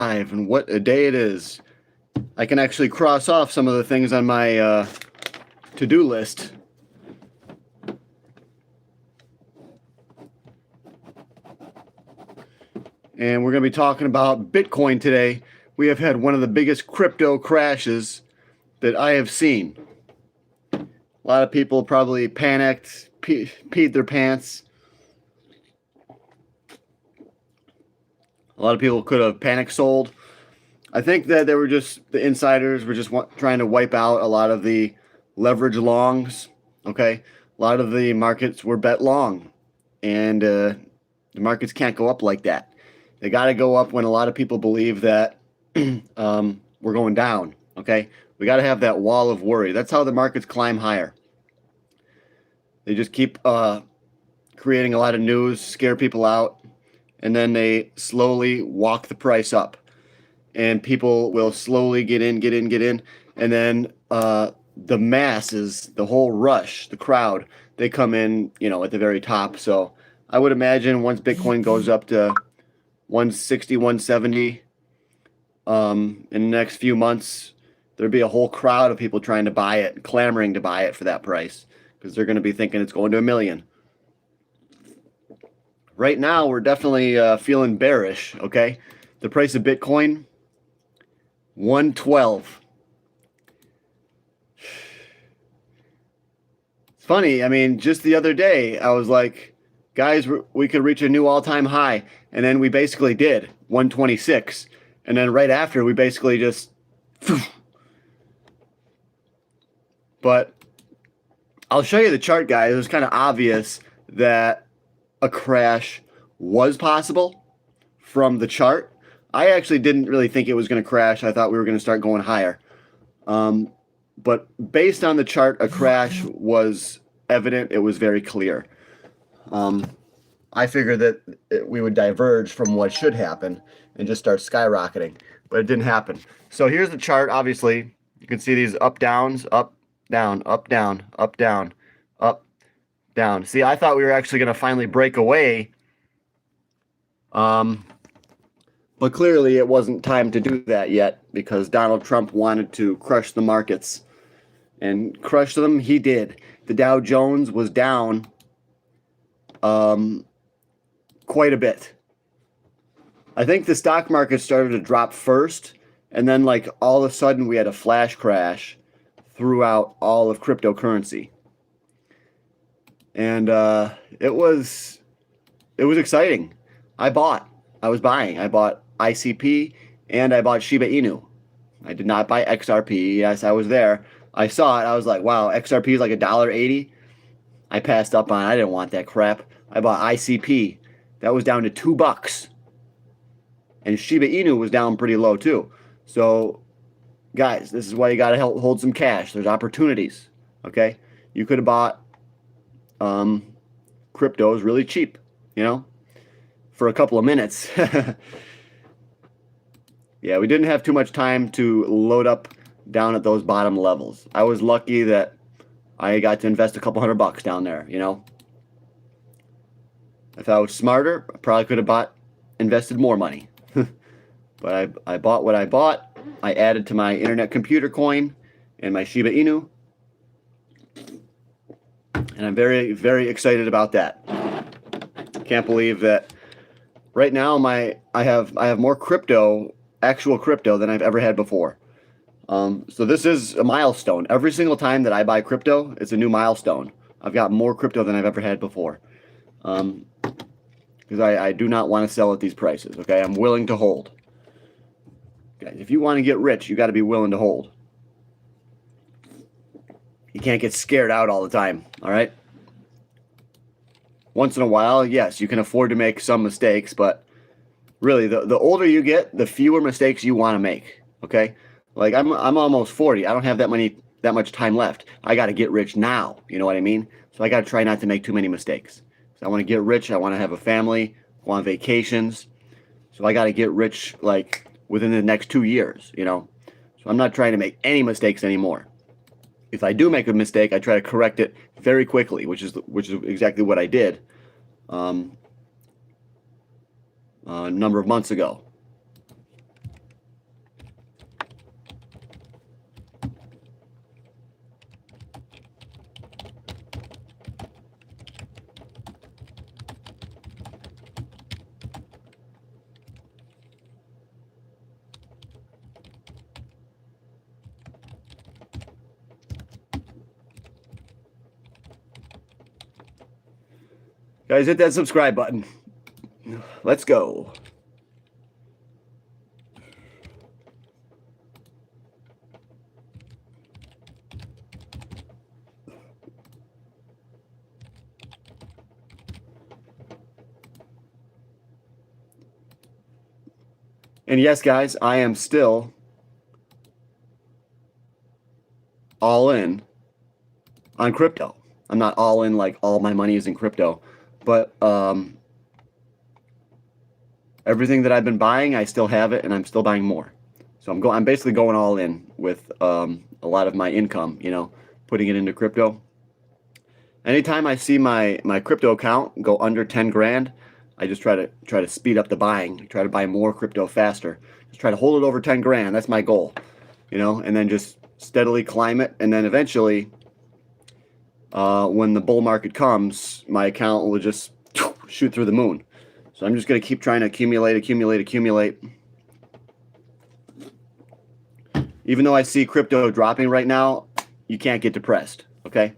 And what a day it is. I can actually cross off some of the things on my to-do list. And we're going to be talking about Bitcoin today. We have had one of the biggest crypto crashes that I have seen. A lot of people probably panicked, peed their pants. A lot of people could have panic sold. I think that they were just, the insiders were just trying to wipe out a lot of the leverage longs. Okay, a lot of the markets were bet long, and the markets can't go up like that. They got to go up when a lot of people believe that we're going down. Okay, we got to have that wall of worry. That's how the markets climb higher. They just keep creating a lot of news, scare people out, and then they slowly walk the price up. And people will slowly get in, and then the masses, the whole rush, the crowd, they come in, at the very top. So I would imagine once Bitcoin goes up to 160, 170 in the next few months, there'll be a whole crowd of people trying to buy it, clamoring to buy it for that price, because they're going to be thinking it's going to $1 million. Right now, we're definitely feeling bearish, okay? The price of Bitcoin, 112. It's funny, I mean, just the other day, I was like, guys, we could reach a new all-time high, and then we basically did, 126. And then right after, we basically just... But I'll show you the chart, guys. It was kind of obvious that a crash was possible from the chart. I actually didn't really think it was going to crash. I thought we were going to start going higher. But based on the chart, a crash was evident. It was very clear. I figured that we would diverge from what should happen and just start skyrocketing, but it didn't happen. So here's the chart. Obviously, you can see these up downs, up, down, up, down, up, down, up, down. See, I thought we were actually going to finally break away. But clearly it wasn't time to do that yet, because Donald Trump wanted to crush the markets. And crush them, he did. The Dow Jones was down quite a bit. I think the stock market started to drop first, and then like all of a sudden we had a flash crash throughout all of cryptocurrency. And it was exciting. I bought ICP, and I bought Shiba Inu. I did not buy XRP. Yes, I was there. I saw it. I was like, wow, XRP is like $1.80. I passed up on it. I didn't want that crap. I bought ICP. That was down to $2. And Shiba Inu was down pretty low too. So, guys, this is why you got to hold some cash. There's opportunities. Okay? You could have bought cryptos really cheap, for a couple of minutes. Yeah, we didn't have too much time to load up down at those bottom levels. I was lucky that I got to invest a couple $100 down there, If I was smarter, I probably could have invested more money. But I bought what I bought. I added to my internet computer coin and my Shiba Inu. And I'm very, very excited about that. Can't believe that right now I have more actual crypto than I've ever had before. So this is a milestone. Every single time that I buy crypto, it's a new milestone. I've got more crypto than I've ever had before. Because I do not want to sell at these prices, okay? I'm willing to hold. Guys, if you want to get rich, you got to be willing to hold. You can't get scared out all the time, all right? Once in a while, yes, you can afford to make some mistakes, but really, the older you get, the fewer mistakes you want to make, okay? Like, I'm almost 40. I don't have that much time left. I got to get rich now, you know what I mean? So I got to try not to make too many mistakes. So I want to get rich. I want to have a family, go on vacations. So I got to get rich, like, within the next 2 years, So I'm not trying to make any mistakes anymore. If I do make a mistake, I try to correct it very quickly, which is exactly what I did a number of months ago. Guys, hit that subscribe button. Let's go. And yes, guys, I am still all in on crypto. I'm not all in like all my money is in crypto, but everything that I've been buying, I still have it, and I'm still buying more. So I'm basically going all in with a lot of my income, you know, putting it into crypto. Anytime I see my crypto account go under 10 grand, I just try to speed up the buying, try to buy more crypto faster. Just try to hold it over 10 grand. That's my goal, you know, and then just steadily climb it, and then eventually, when the bull market comes, my account will just shoot through the moon. So I'm just going to keep trying to accumulate. Even though I see crypto dropping right now, you can't get depressed, okay?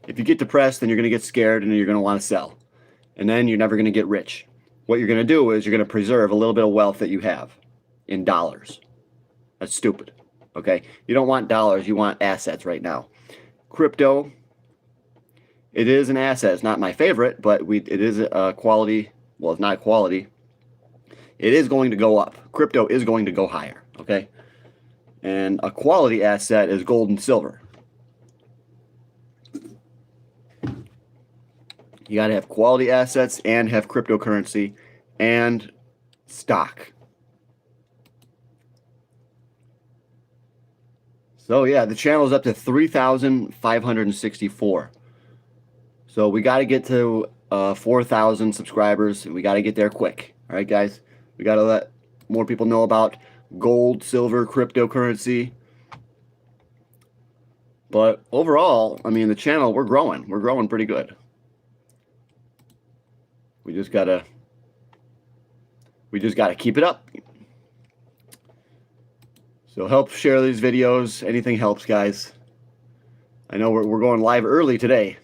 If you get depressed, then you're going to get scared and you're going to want to sell. And then you're never going to get rich. What you're going to do is you're going to preserve a little bit of wealth that you have in dollars. That's stupid, okay? You don't want dollars, you want assets right now. Crypto, it is an asset. It's not my favorite, but it is a quality. Well, it's not quality. It is going to go up. Crypto is going to go higher, okay? And a quality asset is gold and silver. You got to have quality assets and have cryptocurrency and stock. So yeah, the channel is up to 3,564. So we got to get to 4,000 subscribers. We got to get there quick. All right, guys. We got to let more people know about gold, silver, cryptocurrency. But overall, I mean, the channel, we're growing. We're growing pretty good. We just gotta keep it up. So help share these videos. Anything helps, guys. I know we're going live early today.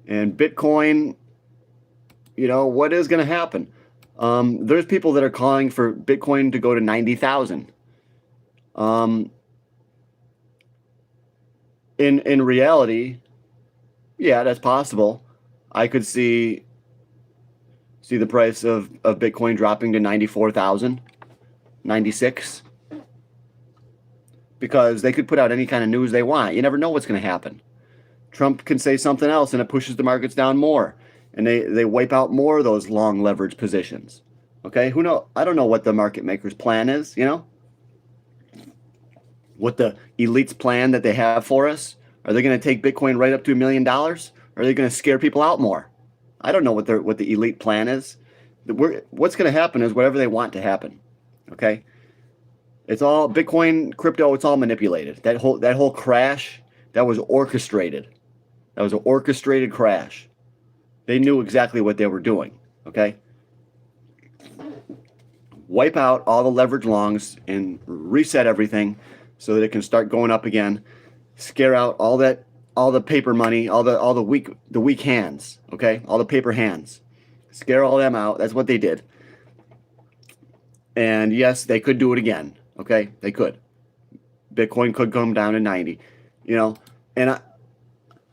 And Bitcoin, you know, what is going to happen? There's people that are calling for Bitcoin to go to 90,000. In reality, yeah, that's possible. I could see the price of Bitcoin dropping to 94,000, 96. Because they could put out any kind of news they want. You never know what's going to happen. Trump can say something else and it pushes the markets down more. And they wipe out more of those long leverage positions. Okay? Who knows? I don't know what the market maker's plan is, you know? What the elite's plan that they have for us. Are they going to take Bitcoin right up to $1 million? Or are they going to scare people out more? I don't know what the elite plan is. What's going to happen is whatever they want to happen. Okay? It's all Bitcoin, crypto, it's all manipulated. That whole crash, that was orchestrated. That was an orchestrated crash. They knew exactly what they were doing, okay? Wipe out all the leverage longs and reset everything so that it can start going up again. Scare out all the paper money, all the weak hands, okay? All the paper hands. Scare all them out. That's what they did. And yes, they could do it again. Okay, they could. Bitcoin could come down to 90, you know, and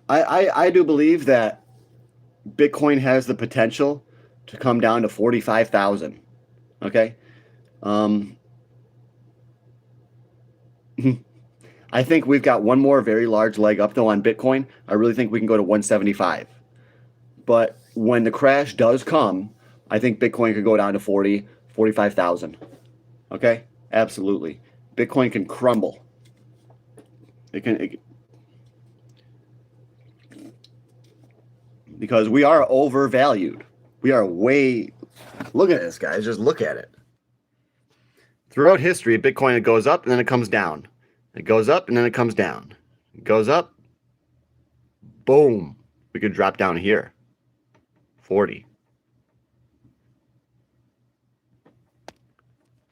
I do believe that Bitcoin has the potential to come down to 45,000. Okay, I think we've got one more very large leg up though on Bitcoin. I really think we can go to 175. But when the crash does come, I think Bitcoin could go down to 45,000. Okay. Absolutely. Bitcoin can crumble. Because we are overvalued. We are way... Look at this, guys. Just look at it. Throughout history, Bitcoin, it goes up and then it comes down. It goes up and then it comes down. It goes up. Boom. We could drop down here. 40.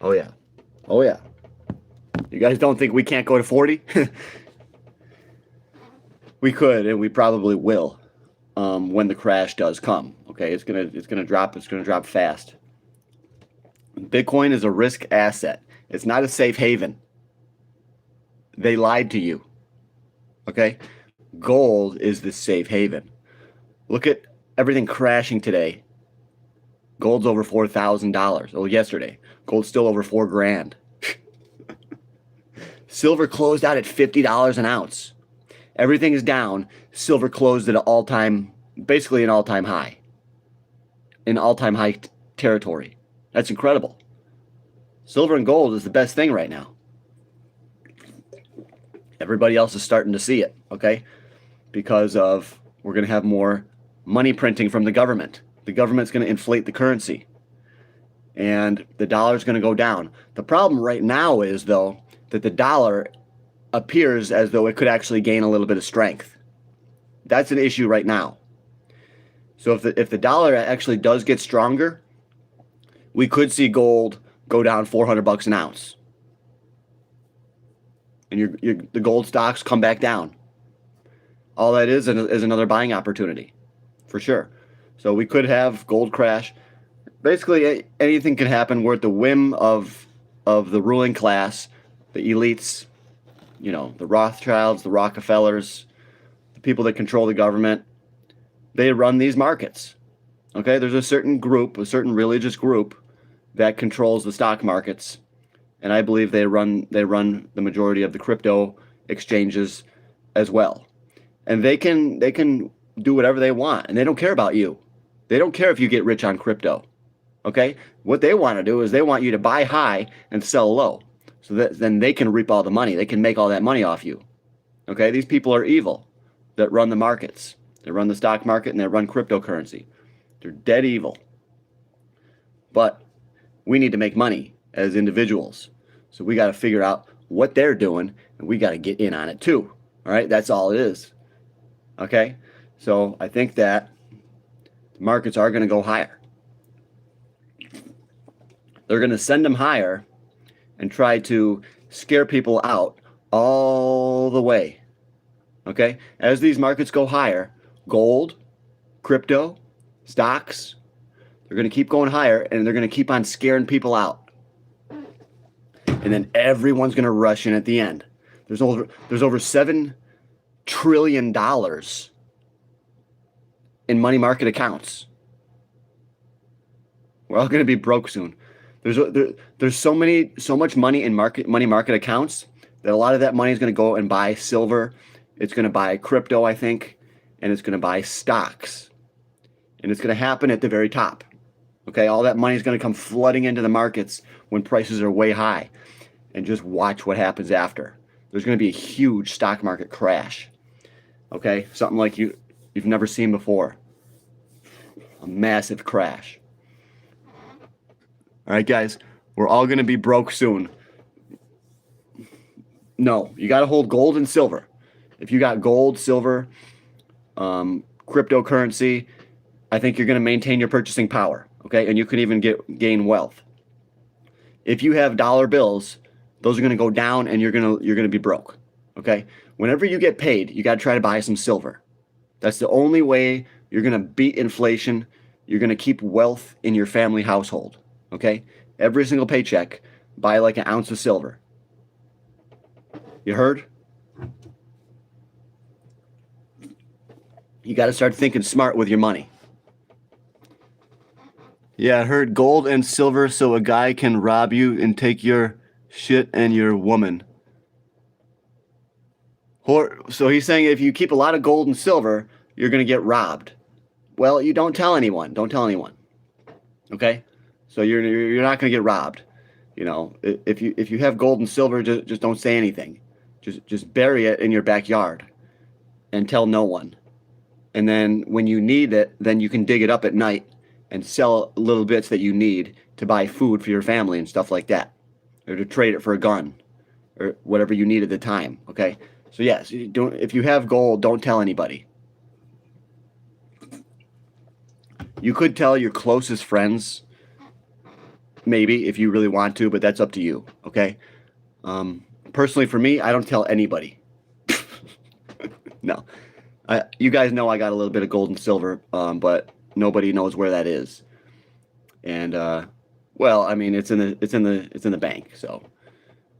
Oh, yeah. Oh, yeah. You guys don't think we can't go to 40? We could, and we probably will when the crash does come, okay? Okay, it's gonna drop. It's gonna drop fast. Bitcoin is a risk asset. It's not a safe haven. They lied to you. Okay, gold is the safe haven. Look at everything crashing today. Gold's over $4,000. Oh, yesterday, gold's still over $4,000. Silver closed out at $50 an ounce. Everything is down. Silver closed at basically an all-time high. In all-time high territory. That's incredible. Silver and gold is the best thing right now. Everybody else is starting to see it, okay? Because we're going to have more money printing from the government. The government's going to inflate the currency. And the dollar's going to go down. The problem right now is, though, that the dollar appears as though it could actually gain a little bit of strength. That's an issue right now. So if the dollar actually does get stronger, we could see gold go down $400 an ounce. And the gold stocks come back down. All that is another buying opportunity, for sure. So we could have gold crash. Basically, anything can happen. We're at the whim of the ruling class, the elites, the Rothschilds, the Rockefellers, the people that control the government. They run these markets. Okay, there's a certain group, a certain religious group that controls the stock markets, and I believe they run the majority of the crypto exchanges as well. And they can do whatever they want, and they don't care about you. They don't care if you get rich on crypto. Okay? What they want to do is they want you to buy high and sell low. So that then they can reap all the money. They can make all that money off you. Okay? These people are evil that run the markets. They run the stock market and they run cryptocurrency. They're dead evil. But we need to make money as individuals. So we got to figure out what they're doing, and we got to get in on it too. All right? That's all it is. Okay? So I think that the markets are going to go higher. They're going to send them higher and try to scare people out all the way. Okay? As these markets go higher, gold, crypto, stocks, they're going to keep going higher, and they're going to keep on scaring people out. And then everyone's going to rush in at the end. There's over $7 trillion in money market accounts. We're all going to be broke soon. There's so much money in money market accounts that a lot of that money is going to go and buy silver. It's going to buy crypto, I think, and it's going to buy stocks. And it's going to happen at the very top. Okay, all that money is going to come flooding into the markets when prices are way high. And just watch what happens after. There's going to be a huge stock market crash. Okay, something like you've never seen before. A massive crash. All right, guys, we're all going to be broke soon. No, you got to hold gold and silver. If you got gold, silver, cryptocurrency, I think you're going to maintain your purchasing power. Okay, and you can even gain wealth. If you have dollar bills, those are going to go down, and you're going to be broke. Okay, whenever you get paid, you got to try to buy some silver. That's the only way you're going to beat inflation. You're going to keep wealth in your family household. Okay, every single paycheck, buy like an ounce of silver. You heard? You got to start thinking smart with your money. Yeah, I heard gold and silver so a guy can rob you and take your shit and your woman. So he's saying if you keep a lot of gold and silver, you're going to get robbed. Well, you don't tell anyone. Don't tell anyone. Okay? So you're not going to get robbed. If you have gold and silver, just don't say anything. Just bury it in your backyard and tell no one. And then when you need it, then you can dig it up at night and sell little bits that you need to buy food for your family and stuff like that, or to trade it for a gun or whatever you need at the time. Okay, so yes, if you have gold, don't tell anybody. You could tell your closest friends, maybe, if you really want to, but that's up to you. Okay, personally, for me, I don't tell anybody. No, you guys know I got a little bit of gold and silver, but nobody knows where that is. And well, I mean, it's in the bank, so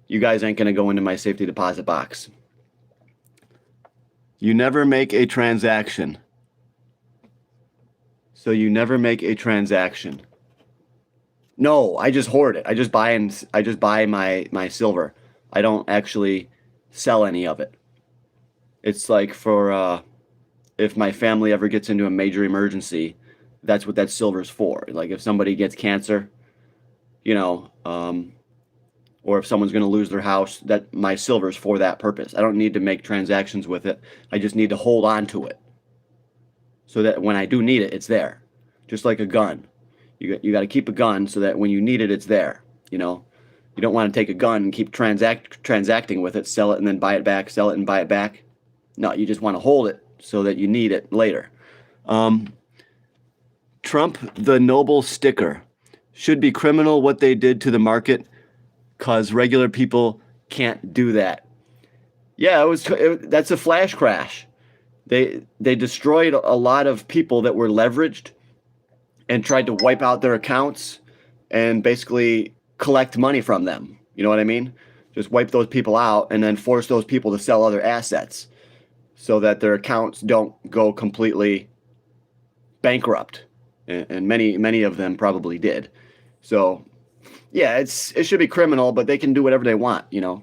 you guys ain't gonna go into my safety deposit box. You never make a transaction. So you never make a transaction. No, I just hoard it. I just buy my silver. I don't actually sell any of it. It's like for if my family ever gets into a major emergency, that's what that silver's for. Like if somebody gets cancer, you know, or if someone's going to lose their house, that my silver's for that purpose. I don't need to make transactions with it. I just need to hold on to it so that when I do need it, it's there. Just like a gun. You got to keep a gun so that when you need it, it's there. You know, you don't want to take a gun and keep transacting with it, sell it and then buy it back, sell it and buy it back. No, you just want to hold it so that you need it later. Trump, the noble sticker. Should be criminal what they did to the market because regular people can't do that. Yeah, that's a flash crash. They destroyed a lot of people that were leveraged and tried to wipe out their accounts and basically collect money from them. You know what I mean? Just wipe those people out and then force those people to sell other assets so that their accounts don't go completely bankrupt. And many of them probably did. So, yeah, it should be criminal, but they can do whatever they want, you know.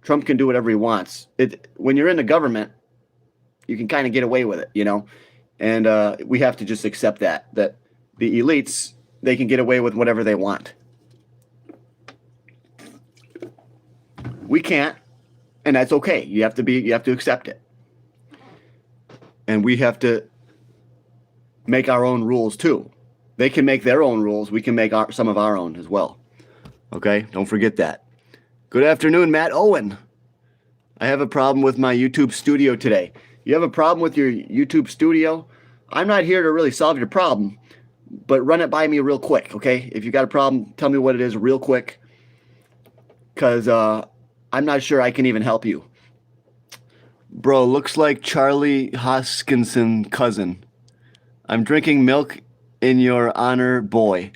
Trump can do whatever he wants. When you're in the government, you can kind of get away with it, you know. And we have to just accept that the elites, they can get away with whatever they want. We can't, and that's okay. You have to accept it. And we have to make our own rules too. They can make their own rules. We can make some of our own as well. Okay? Don't forget that. Good afternoon, Matt Owen. I have a problem with my YouTube studio today. You have a problem with your YouTube studio? I'm not here to really solve your problem, but run it by me real quick, okay? If you got a problem, tell me what it is real quick, because I'm not sure I can even help you. Bro, looks like Charlie Hoskinson cousin. I'm drinking milk in your honor, boy.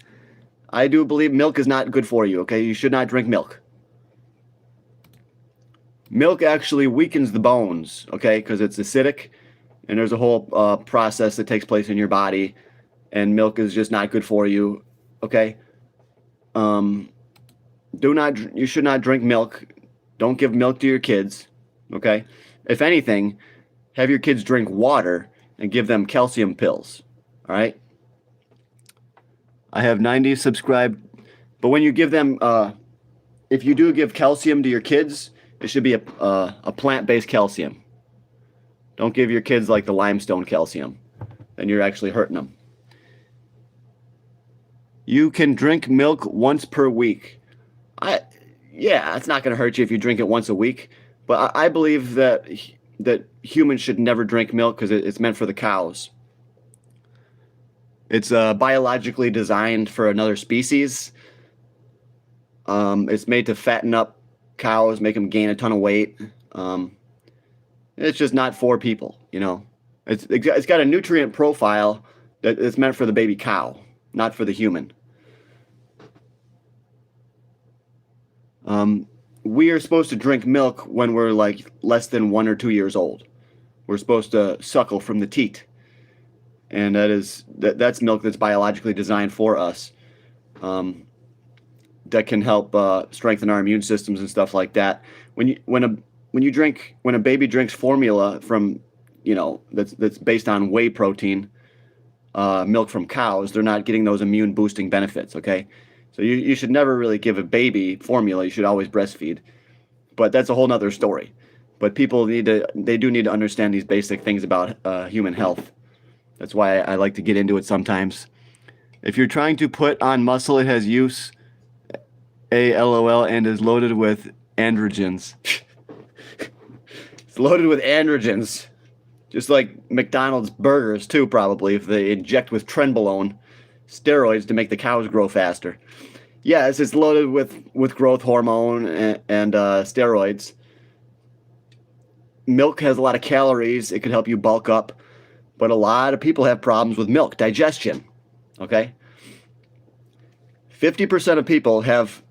I do believe milk is not good for you, okay? You should not drink milk. Milk actually weakens the bones, okay? Because it's acidic, and there's a whole process that takes place in your body, and milk is just not good for you, okay? You should not drink milk. Don't give milk to your kids, okay? If anything, have your kids drink water and give them calcium pills, all right? I have 90 subscribed, but when you give them, if you do give calcium to your kids, it should be a plant-based calcium. Don't give your kids like the limestone calcium. Then you're actually hurting them. You can drink milk once per week. Yeah, it's not going to hurt you if you drink it once a week, but I believe that humans should never drink milk because it's meant for the cows. It's biologically designed for another species. It's made to fatten up cows, make them gain a ton of weight. It's just not for people, you know. It's got a nutrient profile that it's meant for the baby cow, not for the human. We are supposed to drink milk when we're like less than 1 or 2 years old. We're supposed to suckle from the teat. And that's milk that's biologically designed for us. That can help strengthen our immune systems and stuff like that. When a baby drinks formula from, you know, that's based on whey protein, milk from cows, they're not getting those immune boosting benefits, okay? So you should never really give a baby formula. You should always breastfeed. But that's a whole nother story. But people do need to understand these basic things about human health. That's why I like to get into it sometimes. If you're trying to put on muscle, it has use, LOL, and is loaded with androgens. It's loaded with androgens. Just like McDonald's burgers, too, probably, if they inject with trenbolone, steroids to make the cows grow faster. Yes, it's loaded with growth hormone and steroids. Milk has a lot of calories. It could help you bulk up. But a lot of people have problems with milk, digestion. Okay? 50% of people have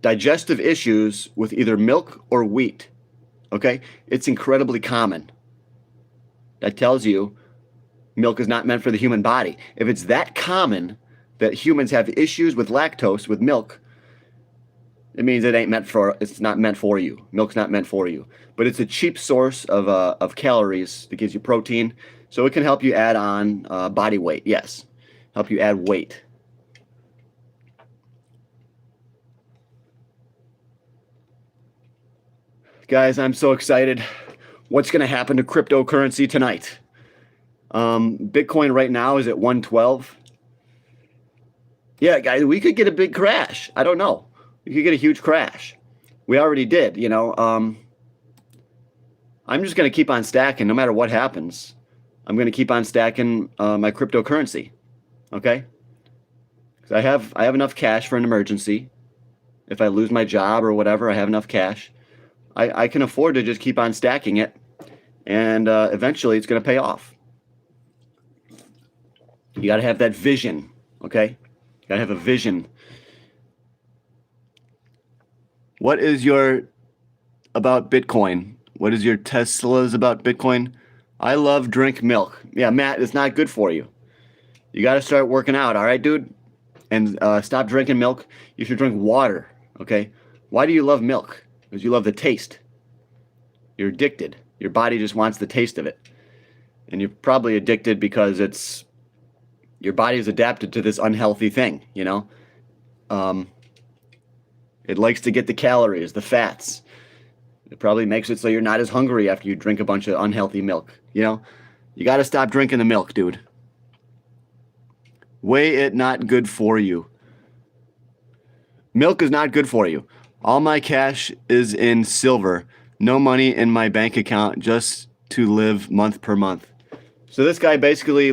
digestive issues with either milk or wheat. Okay? It's incredibly common. That tells you milk is not meant for the human body. If it's that common that humans have issues with lactose, with milk, it means it's not meant for you. Milk's not meant for you. But it's a cheap source of calories that gives you protein. So it can help you add on body weight. Yes. Help you add weight. Guys, I'm so excited. What's going to happen to cryptocurrency tonight? Bitcoin right now is at 112. Yeah, guys, we could get a big crash. I don't know. We could get a huge crash. We already did, you know. I'm just going to keep on stacking no matter what happens. I'm going to keep on stacking my cryptocurrency. Okay? Because I have enough cash for an emergency. If I lose my job or whatever, I have enough cash. I can afford to just keep on stacking it. And eventually it's going to pay off. You got to have that vision. Okay? You got to have a vision. What is your about Bitcoin? What is your Tesla's about Bitcoin? I love drink milk. Yeah, Matt, it's not good for you. You got to start working out, all right, dude? And stop drinking milk. You should drink water, okay? Why do you love milk? Because you love the taste. You're addicted. Your body just wants the taste of it. And you're probably addicted because your body is adapted to this unhealthy thing, you know? It likes to get the calories, the fats. It probably makes it so you're not as hungry after you drink a bunch of unhealthy milk, you know? You got to stop drinking the milk, dude. Way it not good for you. Milk is not good for you. All my cash is in silver. No money in my bank account, just to live month per month. So this guy basically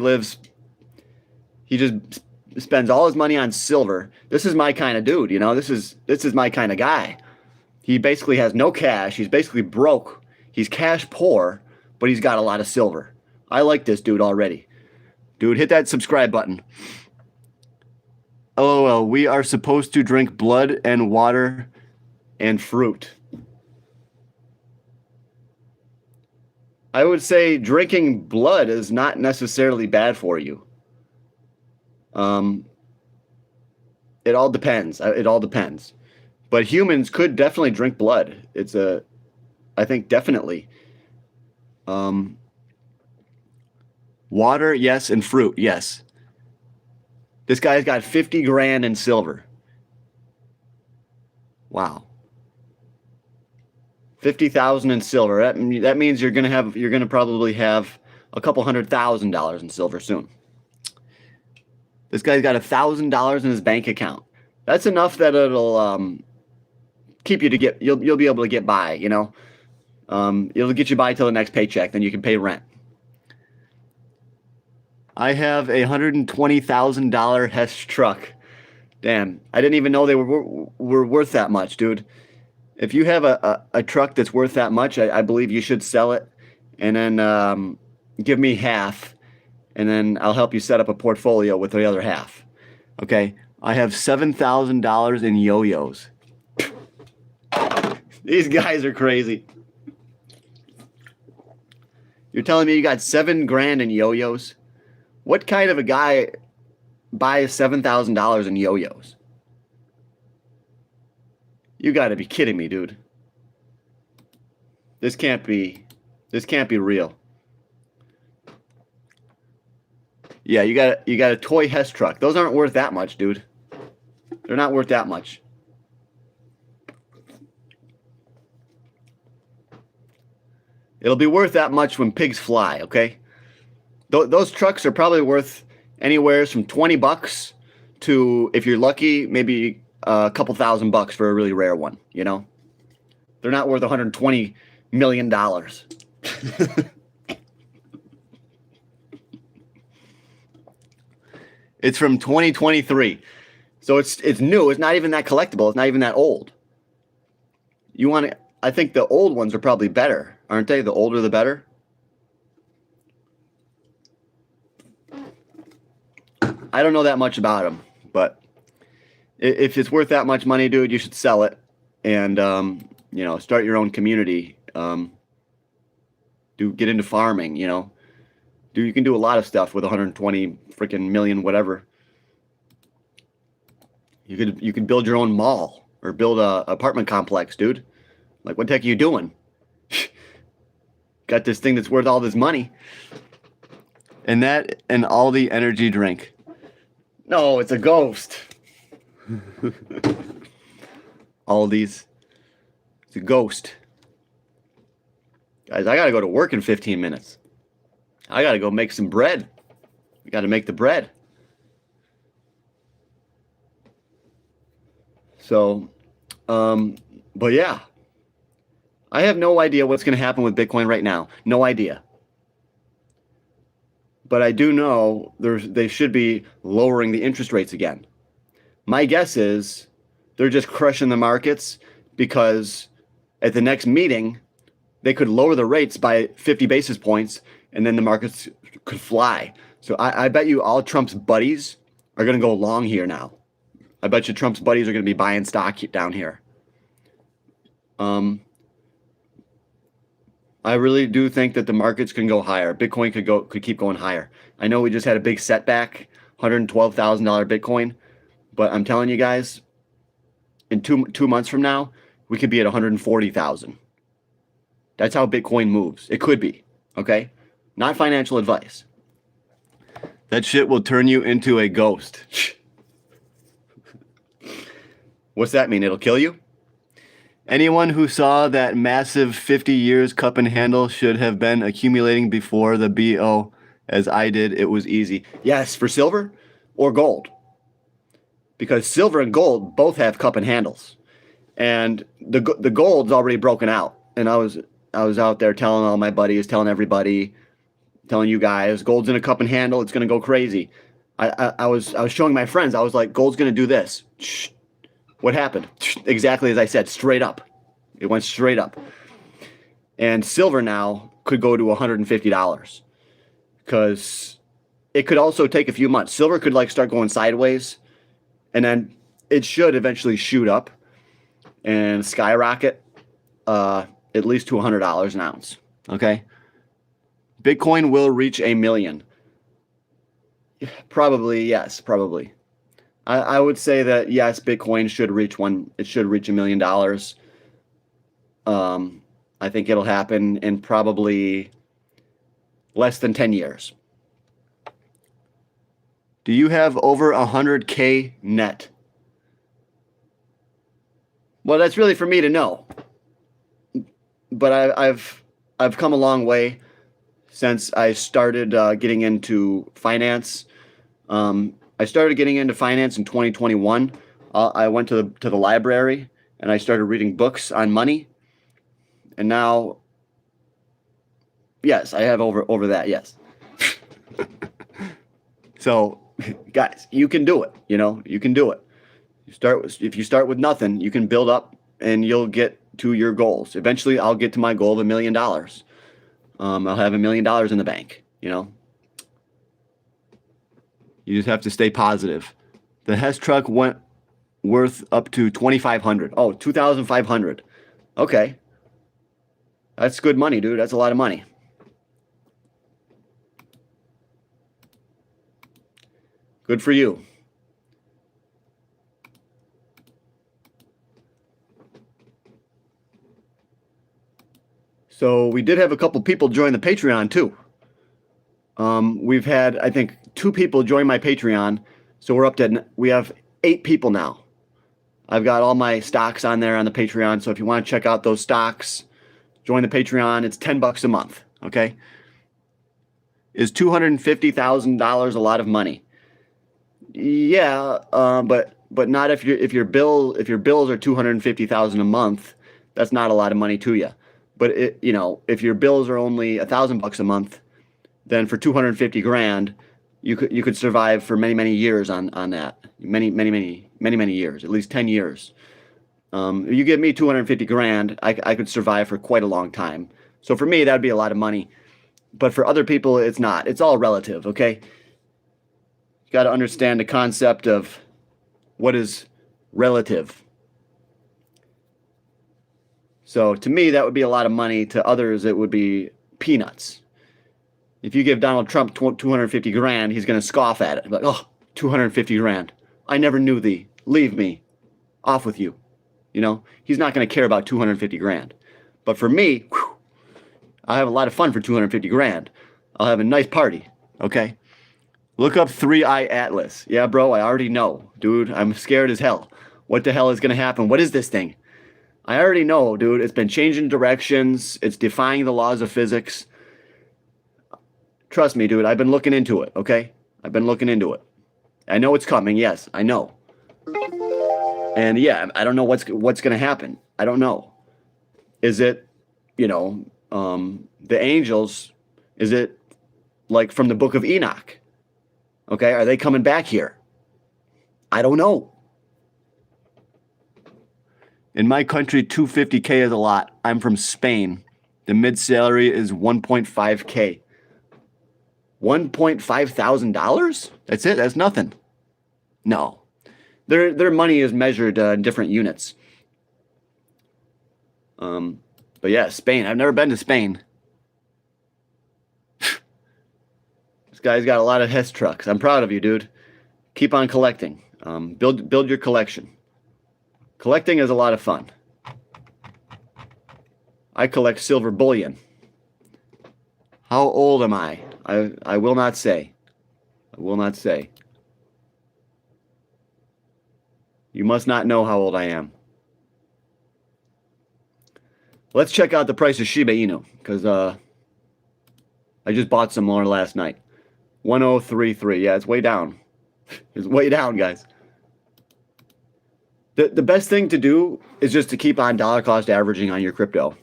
he just spends all his money on silver. This is my kind of dude, you know? This is my kind of guy. He basically has no cash. He's basically broke. He's cash poor, but he's got a lot of silver. I like this dude already. Dude, hit that subscribe button. LOL, we are supposed to drink blood and water and fruit. I would say drinking blood is not necessarily bad for you. It all depends. It all depends. But humans could definitely drink blood. I think definitely. Water, yes, and fruit, yes. This guy's got 50 grand in silver. Wow. 50,000 in silver. That means you're gonna probably have a couple $100,000 in silver soon. This guy's got $1,000 in his bank account. That's enough that it'll keep you you'll be able to get by, you know. It'll get you by till the next paycheck, then you can pay rent. I have a $120,000 Hess truck. Damn, I didn't even know they were worth that much, dude. If you have a truck that's worth that much, I believe you should sell it and then give me half, and then I'll help you set up a portfolio with the other half. Okay? I have $7,000 in yo-yos. These guys are crazy. You're telling me you got 7 grand in yo-yos? What kind of a guy buys $7,000 in yo-yos? You got to be kidding me, dude. This can't be real. Yeah, you got a toy Hess truck. Those aren't worth that much, dude. They're not worth that much. It'll be worth that much when pigs fly, okay? Those trucks are probably worth anywhere from $20 to, if you're lucky, maybe a couple $1,000 for a really rare one, you know? They're not worth $120 million. It's from 2023. So it's new. It's not even that collectible. It's not even that old. I think the old ones are probably better, aren't they? The older the better. I don't know that much about them, but if it's worth that much money, dude, you should sell it and start your own community. Get into farming. You can do a lot of stuff with 120 freaking million, whatever. You could build your own mall or build a apartment complex, dude. Like, what the heck are you doing? Got this thing that's worth all this money. And that and all the energy drink. No, it's a ghost. All these. It's a ghost. Guys, I gotta go to work in 15 minutes. I gotta go make some bread. We gotta make the bread. So, but yeah. I have no idea what's going to happen with Bitcoin right now. No idea. But I do know they should be lowering the interest rates again. My guess is they're just crushing the markets because at the next meeting, they could lower the rates by 50 basis points and then the markets could fly. So I bet you all Trump's buddies are going to go long here now. I bet you Trump's buddies are going to be buying stock down here. I really do think that the markets can go higher. Bitcoin could keep going higher. I know we just had a big setback, $112,000 Bitcoin, but I'm telling you guys, in two months from now, we could be at 140,000. That's how Bitcoin moves. It could be, okay? Not financial advice. That shit will turn you into a ghost. What's that mean? It'll kill you? Anyone who saw that massive 50 years cup and handle should have been accumulating before the BO, as I did. It was easy. Yes, for silver or gold. Because silver and gold both have cup and handles. And the gold's already broken out. And I was out there telling all my buddies, telling everybody, telling you guys, gold's in a cup and handle. It's going to go crazy. I was showing my friends. I was like, gold's going to do this. Shh. What happened? Exactly as I said, straight up. It went straight up. And silver now could go to $150 because it could also take a few months. Silver could start going sideways and then it should eventually shoot up and skyrocket at least to $100 an ounce. Okay? Bitcoin will reach 1 million. Probably, yes, probably. I would say that yes, Bitcoin should reach $1 million. I think it'll happen in probably less than 10 years. Do you have over 100K net? Well, that's really for me to know. But I've come a long way since I started getting into finance. I started getting into finance in 2021. I went to the library and I started reading books on money. And now, yes, I have over that, yes. So, guys, you can do it, you can do it. If you start with nothing, you can build up and you'll get to your goals. Eventually, I'll get to my goal of $1 million. I'll have $1 million in the bank, You just have to stay positive. The Hess truck went worth up to $2,500. Oh, $2,500. Okay. That's good money, dude. That's a lot of money. Good for you. So we did have a couple people join the Patreon too. We've had, I think, 2 people join my Patreon. So we have 8 people now. I've got all my stocks on there on the Patreon. So if you want to check out those stocks, join the Patreon. It's $10 a month. Okay. Is $250,000 a lot of money? Yeah. But not if your bills are $250,000 a month, that's not a lot of money to you. But if your bills are only $1,000 a month, then for 250 grand, you could survive for many years on that. Many years, at least 10 years. If you give me 250 grand, I could survive for quite a long time. So for me, that'd be a lot of money. But for other people, it's not. It's all relative, okay? You got to understand the concept of what is relative. So to me, that would be a lot of money. To others, it would be peanuts. If you give Donald Trump 250 grand, he's going to scoff at it. Like, oh, 250 grand. I never knew thee. Leave me. Off with you. You know, he's not going to care about 250 grand. But for me, whew, I'll have a lot of fun for 250 grand. I'll have a nice party. Okay? Look up 3-Eye Atlas. Yeah, bro, I already know. Dude, I'm scared as hell. What the hell is going to happen? What is this thing? I already know, dude. It's been changing directions. It's defying the laws of physics. Trust me, dude. I've been looking into it, okay? I've been looking into it. I know it's coming. Yes, I know. And yeah, I don't know what's going to happen. I don't know. Is it, the angels? Is it like from the book of Enoch? Okay, are they coming back here? I don't know. In my country, $250K is a lot. I'm from Spain. The mid-salary is $1.5K. $1,500? That's it? That's nothing. No. Their money is measured in different units. But yeah, Spain. I've never been to Spain. This guy's got a lot of Hess trucks. I'm proud of you, dude. Keep on collecting. Build your collection. Collecting is a lot of fun. I collect silver bullion. How old am I? I will not say. I will not say. You must not know how old I am. Let's check out the price of Shiba Inu, because I just bought some more last night. 1033. Yeah, it's way down. It's way down, guys. The best thing to do is just to keep on dollar cost averaging on your crypto.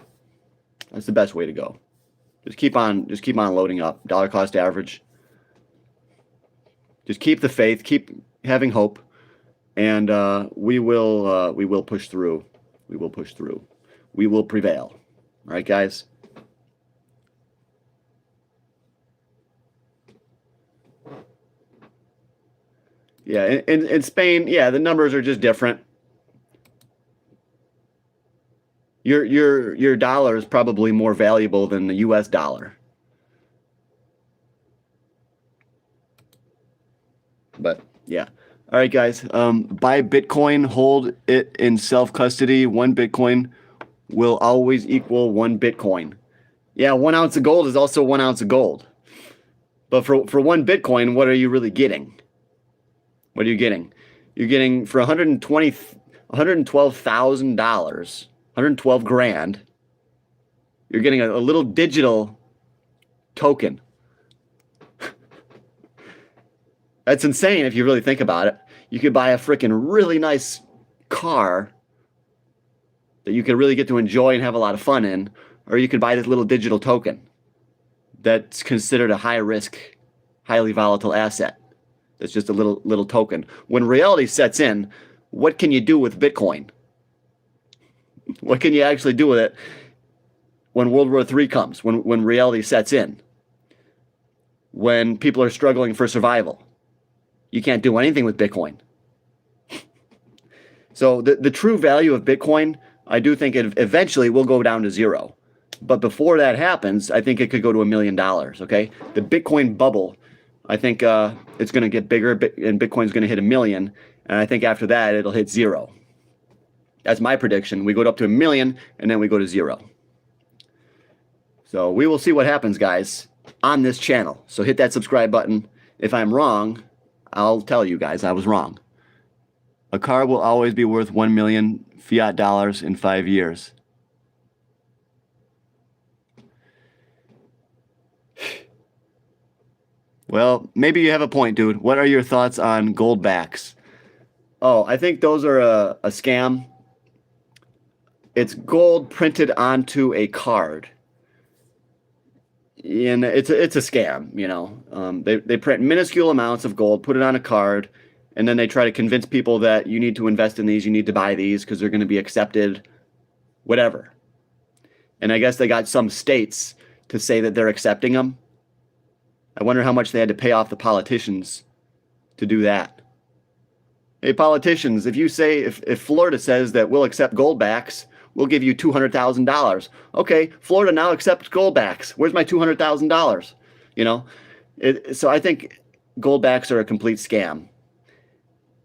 That's the best way to go. Just keep on loading up. Dollar cost average. Just keep the faith, keep having hope, and we will push through. We will push through. We will prevail. All right, guys? Yeah, in Spain, yeah, the numbers are just different. Your dollar is probably more valuable than the US dollar. But yeah. All right, guys. Buy Bitcoin, hold it in self-custody. 1 Bitcoin will always equal 1 Bitcoin. Yeah, 1 ounce of gold is also 1 ounce of gold. But for 1 Bitcoin, what are you really getting? What are you getting? You're getting for $112,000, 112 grand. You're getting a little digital token. That's insane if you really think about it. You could buy a freaking really nice car that you could really get to enjoy and have a lot of fun in, or you could buy this little digital token that's considered a high risk, highly volatile asset. That's just a little token. When reality sets in, what can you do with Bitcoin? What can you actually do with it when World War III comes, when reality sets in? When people are struggling for survival? You can't do anything with Bitcoin. So the true value of Bitcoin, I do think it eventually will go down to zero. But before that happens, I think it could go to $1 million, okay? The Bitcoin bubble, I think it's going to get bigger, and Bitcoin's going to hit 1 million. And I think after that, it'll hit zero. That's my prediction. We go up to 1 million, and then we go to zero. So we will see what happens, guys, on this channel. So hit that subscribe button. If I'm wrong, I'll tell you guys I was wrong. A car will always be worth 1 million fiat dollars in 5 years. Well, maybe you have a point, dude. What are your thoughts on gold backs? Oh, I think those are a scam. It's gold printed onto a card. And it's a scam, you know. They print minuscule amounts of gold, put it on a card, and then they try to convince people that you need to invest in these, you need to buy these because they're going to be accepted, whatever. And I guess they got some states to say that they're accepting them. I wonder how much they had to pay off the politicians to do that. Hey, politicians, if you say, if Florida says that we'll accept goldbacks, we'll give you $200,000. Okay, Florida now accepts goldbacks. Where's my $200,000? You know, so I think goldbacks are a complete scam.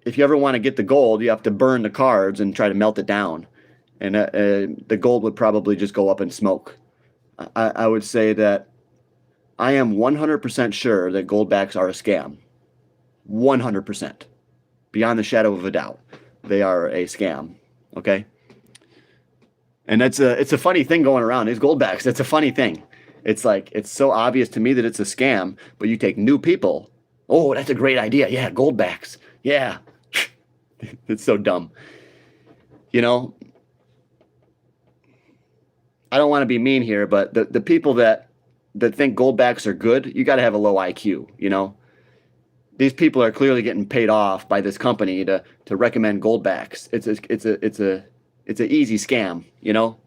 If you ever want to get the gold, you have to burn the cards and try to melt it down. And the gold would probably just go up in smoke. I would say that I am 100% sure that goldbacks are a scam. 100%. Beyond the shadow of a doubt. They are a scam. Okay? And it's a funny thing going around. These goldbacks, it's a funny thing. It's like, it's so obvious to me that it's a scam, but you take new people. Oh, that's a great idea. Yeah, goldbacks. Yeah. It's so dumb. You know, I don't want to be mean here, but the people that think goldbacks are good, you got to have a low IQ, you know? These people are clearly getting paid off by this company to recommend goldbacks. It's an easy scam, you know?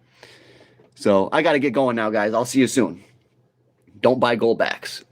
So I got to get going now, guys. I'll see you soon. Don't buy goldbacks.